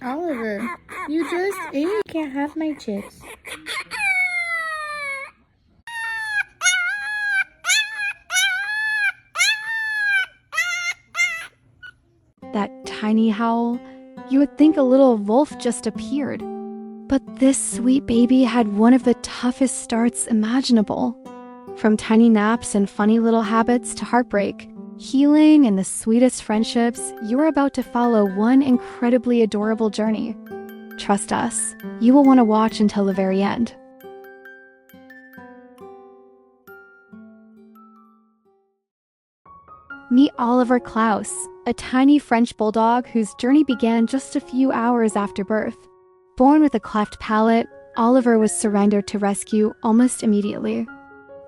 Oliver, you just ate. You can't have my chips. That tiny howl, you would think a little wolf just appeared. But this sweet baby had one of the toughest starts imaginable. From tiny naps and funny little habits to heartbreak, healing, and the sweetest friendships, you are about to follow one incredibly adorable journey. Trust us, you will want to watch until the very end. Meet Oliver Klaus, a tiny French bulldog whose journey began just a few hours after birth. Born with a cleft palate, Oliver was surrendered to rescue almost immediately.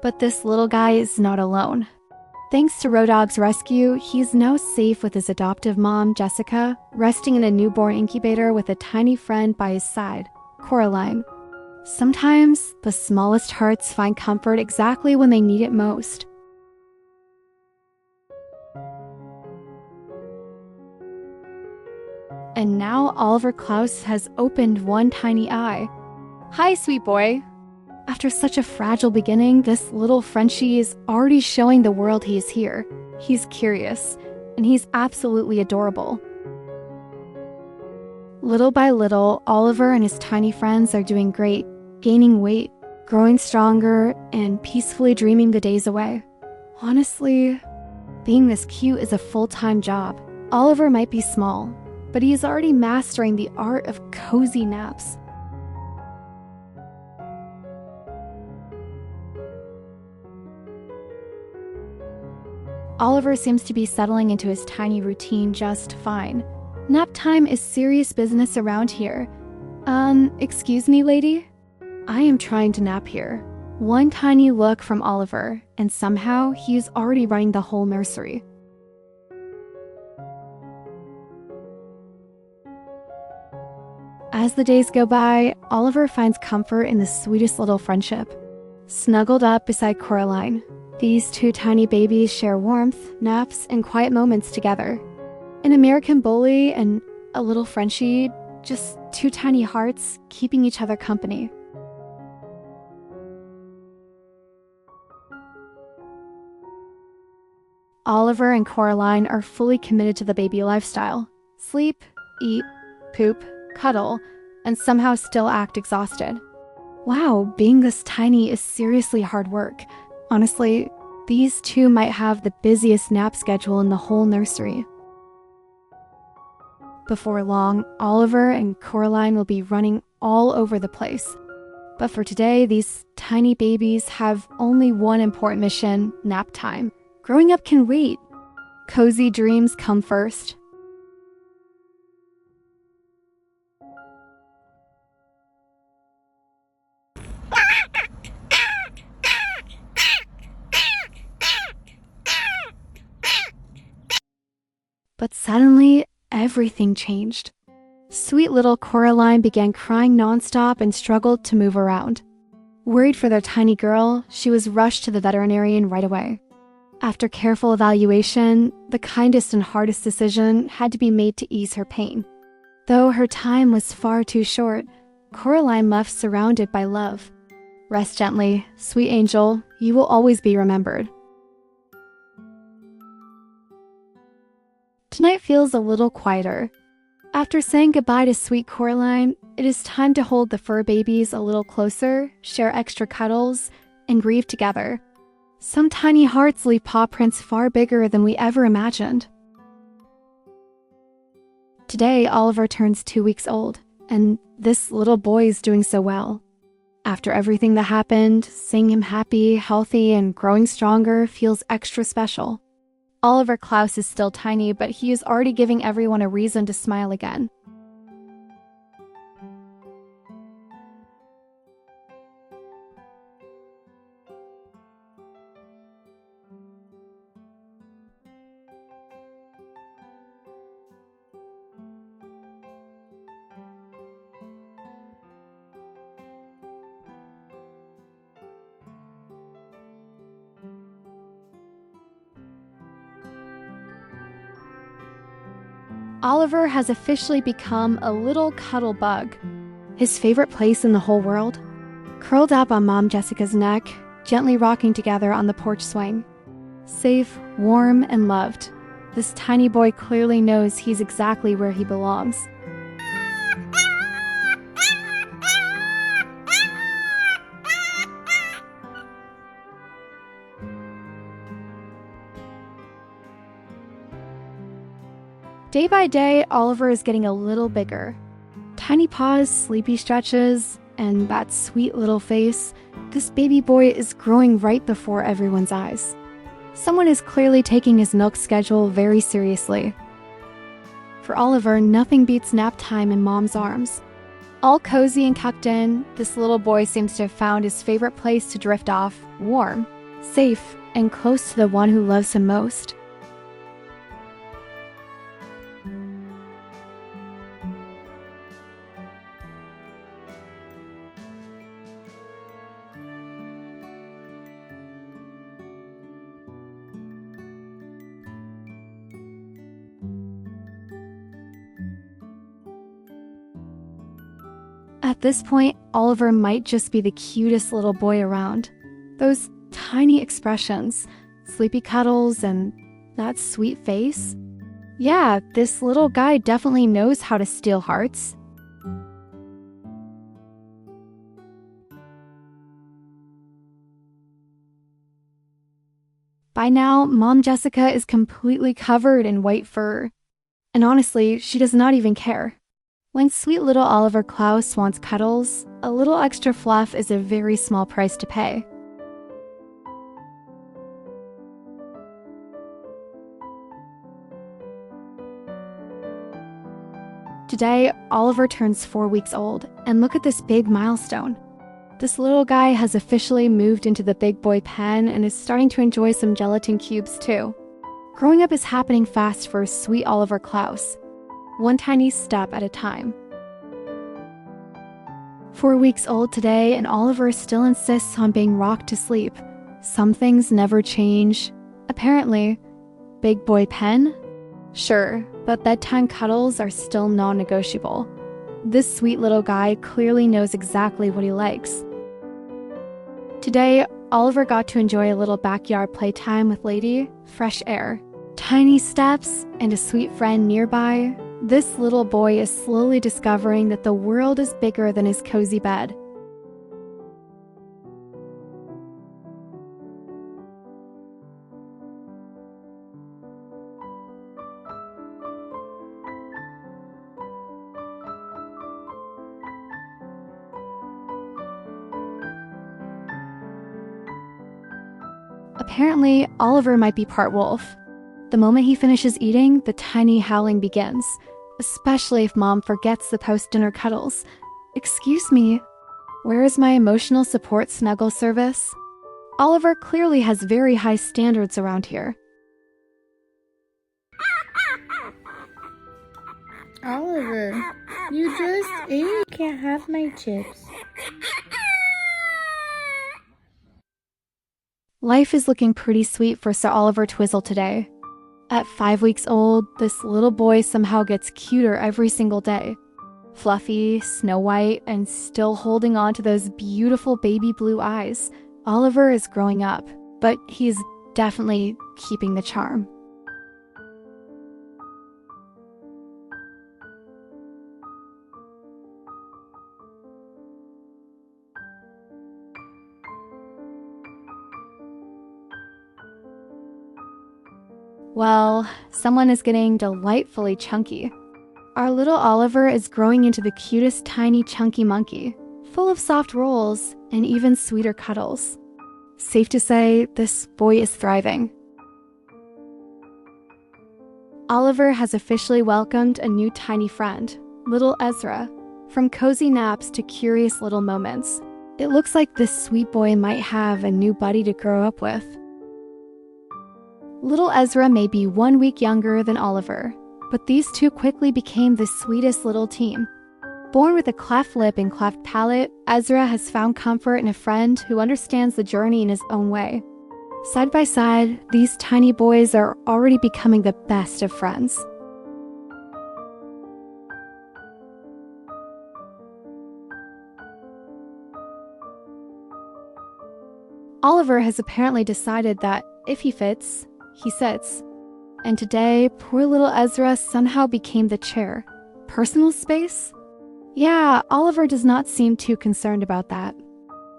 But this little guy is not alone. Thanks to Roadogs' rescue, he's now safe with his adoptive mom, Jessica, resting in a newborn incubator with a tiny friend by his side, Coraline. Sometimes, the smallest hearts find comfort exactly when they need it most. And now Oliver Klaus has opened one tiny eye. Hi, sweet boy. After such a fragile beginning, this little Frenchie is already showing the world he is here. He's curious, and he's absolutely adorable. Little by little, Oliver and his tiny friends are doing great, gaining weight, growing stronger, and peacefully dreaming the days away. Honestly, being this cute is a full-time job. Oliver might be small, but he is already mastering the art of cozy naps. Oliver seems to be settling into his tiny routine just fine. Nap time is serious business around here. Excuse me, lady? I am trying to nap here. One tiny look from Oliver, and somehow he is already running the whole nursery. As the days go by, Oliver finds comfort in the sweetest little friendship. Snuggled up beside Coraline, these two tiny babies share warmth, naps, and quiet moments together. An American bully and a little Frenchie, just two tiny hearts keeping each other company. Oliver and Coraline are fully committed to the baby lifestyle. Sleep, eat, poop, cuddle, and somehow still act exhausted. Wow, being this tiny is seriously hard work. Honestly, these two might have the busiest nap schedule in the whole nursery. Before long, Oliver and Coraline will be running all over the place. But for today, these tiny babies have only one important mission: nap time. Growing up can wait. Cozy dreams come first. But suddenly, everything changed. Sweet little Coraline began crying nonstop and struggled to move around. Worried for their tiny girl, she was rushed to the veterinarian right away. After careful evaluation, the kindest and hardest decision had to be made to ease her pain. Though her time was far too short, Coraline left surrounded by love. Rest gently, sweet angel, you will always be remembered. Tonight feels a little quieter. After saying goodbye to sweet Coraline, it is time to hold the fur babies a little closer, share extra cuddles, and grieve together. Some tiny hearts leave paw prints far bigger than we ever imagined. Today, Oliver turns 2 weeks old, and this little boy is doing so well. After everything that happened, seeing him happy, healthy, and growing stronger feels extra special. Oliver Klaus is still tiny, but he is already giving everyone a reason to smile again. Oliver has officially become a little cuddle bug. His favorite place in the whole world? Curled up on Mom Jessica's neck, gently rocking together on the porch swing. Safe, warm, and loved. This tiny boy clearly knows he's exactly where he belongs. Day by day, Oliver is getting a little bigger. Tiny paws, sleepy stretches, and that sweet little face. This baby boy is growing right before everyone's eyes. Someone is clearly taking his milk schedule very seriously. For Oliver, nothing beats nap time in Mom's arms. All cozy and tucked in, this little boy seems to have found his favorite place to drift off, warm, safe, and close to the one who loves him most. At this point, Oliver might just be the cutest little boy around. Those tiny expressions, sleepy cuddles, and that sweet face. Yeah, this little guy definitely knows how to steal hearts. By now, Mom Jessica is completely covered in white fur. And honestly, she does not even care. When sweet little Oliver Klaus wants cuddles, a little extra fluff is a very small price to pay. Today, Oliver turns 4 weeks old, and look at this big milestone. This little guy has officially moved into the big boy pen and is starting to enjoy some gelatin cubes too. Growing up is happening fast for sweet Oliver Klaus. One tiny step at a time. 4 weeks old today, and Oliver still insists on being rocked to sleep. Some things never change. Apparently. Big boy pen? Sure, but bedtime cuddles are still non-negotiable. This sweet little guy clearly knows exactly what he likes. Today, Oliver got to enjoy a little backyard playtime with Lady, fresh air, tiny steps, and a sweet friend nearby. This little boy is slowly discovering that the world is bigger than his cozy bed. Apparently, Oliver might be part wolf. The moment he finishes eating, the tiny howling begins, especially if Mom forgets the post-dinner cuddles. Excuse me, where is my emotional support snuggle service? Oliver clearly has very high standards around here. Oliver, you just ate. You can't have my chips. Life is looking pretty sweet for Sir Oliver Twizzle today. At 5 weeks old, this little boy somehow gets cuter every single day. Fluffy, snow white, and still holding on to those beautiful baby blue eyes. Oliver is growing up, but he's definitely keeping the charm. Well, someone is getting delightfully chunky. Our little Oliver is growing into the cutest tiny chunky monkey, full of soft rolls and even sweeter cuddles. Safe to say, this boy is thriving. Oliver has officially welcomed a new tiny friend, little Ezra. From cozy naps to curious little moments, it looks like this sweet boy might have a new buddy to grow up with. Little Ezra may be 1 week younger than Oliver, but these two quickly became the sweetest little team. Born with a cleft lip and cleft palate, Ezra has found comfort in a friend who understands the journey in his own way. Side by side, these tiny boys are already becoming the best of friends. Oliver has apparently decided that if he fits, he sits. And today, poor little Ezra somehow became the chair. Personal space? Yeah, Oliver does not seem too concerned about that.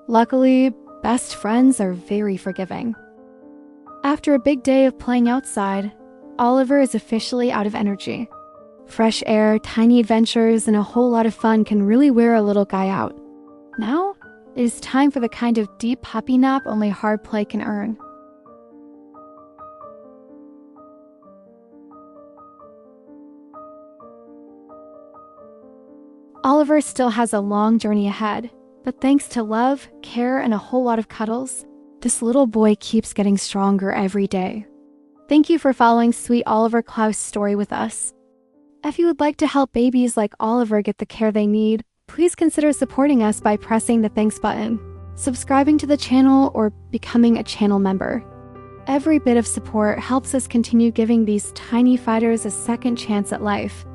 Luckily, best friends are very forgiving. After a big day of playing outside, Oliver is officially out of energy. Fresh air, tiny adventures, and a whole lot of fun can really wear a little guy out. Now, it is time for the kind of deep puppy nap only hard play can earn. Oliver still has a long journey ahead, but thanks to love, care, and a whole lot of cuddles, this little boy keeps getting stronger every day. Thank you for following sweet Oliver Klaus' story with us. If you would like to help babies like Oliver get the care they need, please consider supporting us by pressing the thanks button, subscribing to the channel, or becoming a channel member. Every bit of support helps us continue giving these tiny fighters a second chance at life.